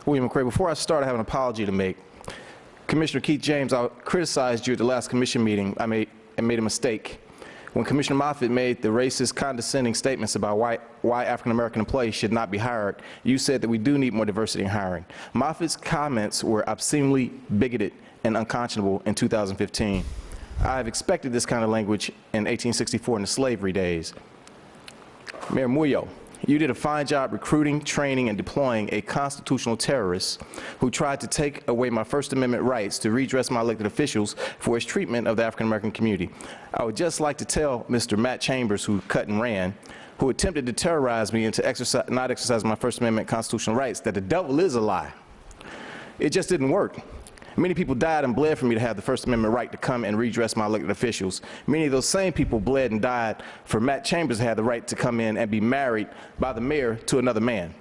William McCray, before I start, I have an apology to make. Commissioner Keith James, I criticized you at the last commission meeting. I made a mistake. When Commissioner Moffitt made the racist, condescending statements about why African-American employees should not be hired, you said that we do need more diversity in hiring. Moffitt's comments were obscenely bigoted and unconscionable in 2015. I have expected this kind of language in 1864 in the slavery days. Mayor Muyo, you did a fine job recruiting, training, and deploying a constitutional terrorist who tried to take away my First Amendment rights to redress my elected officials for his treatment of the African-American community. I would just like to tell Mr. Matt Chambers, who cut and ran, who attempted to terrorize me into not exercising my First Amendment constitutional rights, that the devil is a lie. It just didn't work. Many people died and bled for me to have the First Amendment right to come and redress my elected officials. Many of those same people bled and died for Matt Chambers to have the right to come in and be married by the mayor to another man.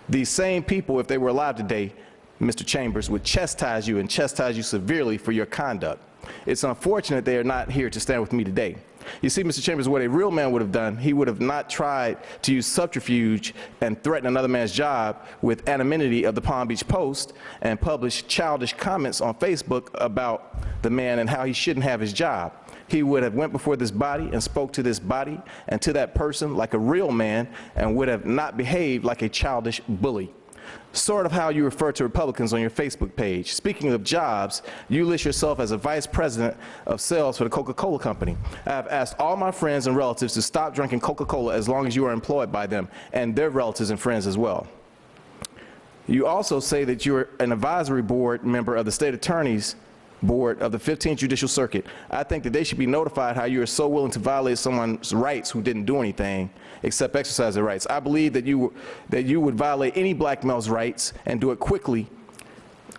These same people, if they were alive today, Mr. Chambers, would chastise you and chastise you severely for your conduct. It's unfortunate they are not here to stand with me today. You see, Mr. Chambers, what a real man would have done, he would have not tried to use subterfuge and threaten another man's job with anonymity of the Palm Beach Post and publish childish comments on Facebook about the man and how he shouldn't have his job. He would have went before this body and spoke to this body and to that person like a real man and would have not behaved like a childish bully. Sort of how you refer to Republicans on your Facebook page. Speaking of jobs, you list yourself as a vice president of sales for the Coca-Cola company. I have asked all my friends and relatives to stop drinking Coca-Cola as long as you are employed by them, and their relatives and friends as well. You also say that you're an advisory board member of the state attorney's board of the 15th Judicial Circuit. I think that they should be notified how you are so willing to violate someone's rights who didn't do anything except exercise their rights. I believe that you would violate any black male's rights and do it quickly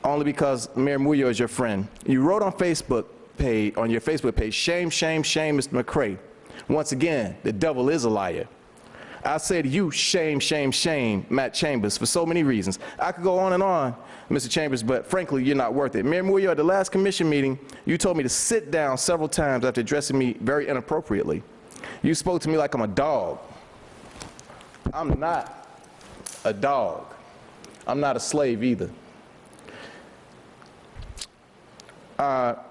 only because Mayor Muyo is your friend. You wrote on your Facebook page, shame, shame, shame, Mr. McCray. Once again, the devil is a liar. I say to you, shame, shame, shame, Matt Chambers, for so many reasons. I could go on and on, Mr. Chambers, but frankly, you're not worth it. Mayor Muyo, at the last commission meeting, you told me to sit down several times after addressing me very inappropriately. You spoke to me like I'm a dog. I'm not a dog. I'm not a slave either.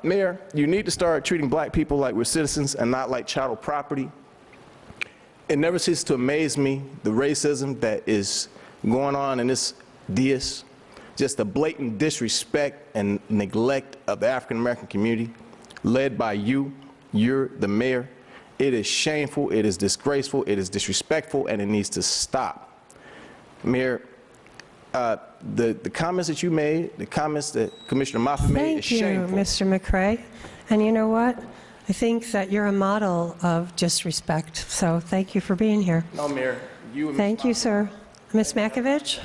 Mayor, you need to start treating black people like we're citizens and not like chattel property. It never ceases to amaze me, the racism that is going on in this dais, just the blatant disrespect and neglect of the African-American community, led by you. You're the mayor. It is shameful, it is disgraceful, it is disrespectful, and it needs to stop. Mayor, the comments that you made, the comments that Commissioner Moffitt made is shameful. Thank you, Mr. McCray. And you know what? I think that you're a model of disrespect, so thank you for being here. No, Mayor, you and Thank you, sir. Ms. Makovich?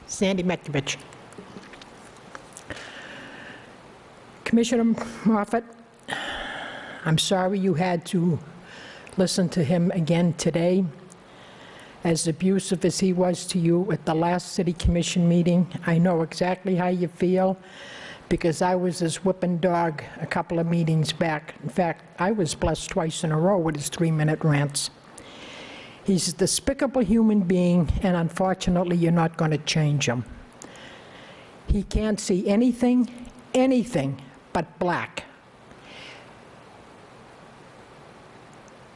Sandy Makovich. Commissioner Moffitt, I'm sorry you had to listen to him again today. As abusive as he was to you at the last city commission meeting, I know exactly how you feel because I was his whipping dog a couple of meetings back. In fact, I was blessed twice in a row with his 3-minute rants. He's a despicable human being, and unfortunately, you're not going to change him. He can't see anything but black.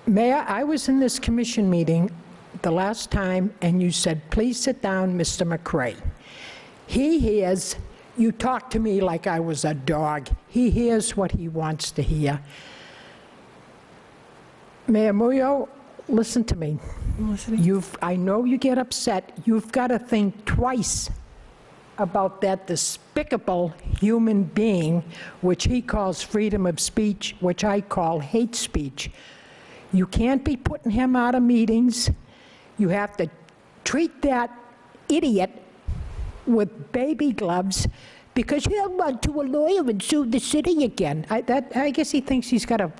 Mayor, I was in this commission meeting the last time, and you said, please sit down, Mr. McCray. He hears, you talk to me like I was a dog. He hears what he wants to hear. Mayor Muyo, listen to me. I know you get upset. You've got to think twice about that despicable human being, which he calls freedom of speech, which I call hate speech. You can't be putting him out of meetings. You have to treat that idiot with baby gloves because he'll run to a lawyer and sue the city again. I guess he thinks he's got to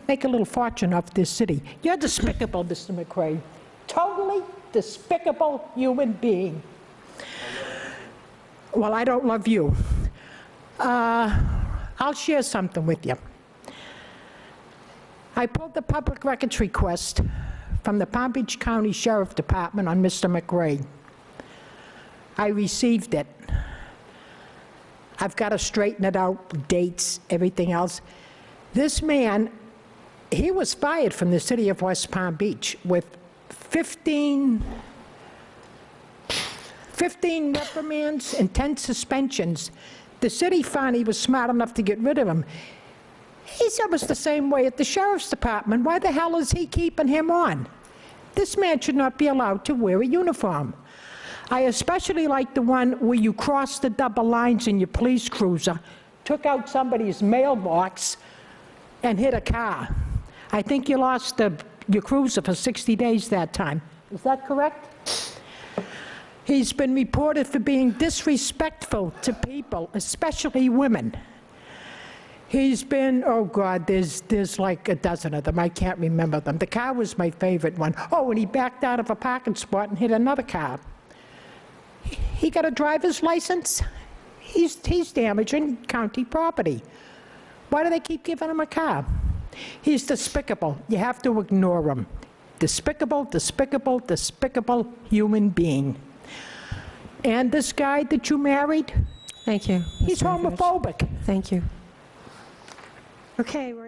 make a little fortune off this city. You're despicable, Mr. McCray. Totally despicable human being. Well, I don't love you. I'll share something with you. I pulled the public records request from the Palm Beach County Sheriff Department on Mr. McCray. I received it. I've got to straighten it out, dates, everything else. This man, he was fired from the city of West Palm Beach with 15 reprimands and 10 suspensions. The city found he was smart enough to get rid of him. He said it was the same way at the sheriff's department. Why the hell is he keeping him on? This man should not be allowed to wear a uniform. I especially like the one where you crossed the double lines in your police cruiser, took out somebody's mailbox, and hit a car. I think you lost your cruiser for 60 days that time. Is that correct? He's been reported for being disrespectful to people, especially women. He's been, oh God, there's like a dozen of them. I can't remember them. The car was my favorite one. Oh, and he backed out of a parking spot and hit another car. He got a driver's license. He's damaging county property. Why do they keep giving him a car? He's despicable. You have to ignore him. Despicable, despicable, despicable human being. And this guy that you married, Thank you. he's Mr. Rivers. homophobic. Thank you. Okay, we're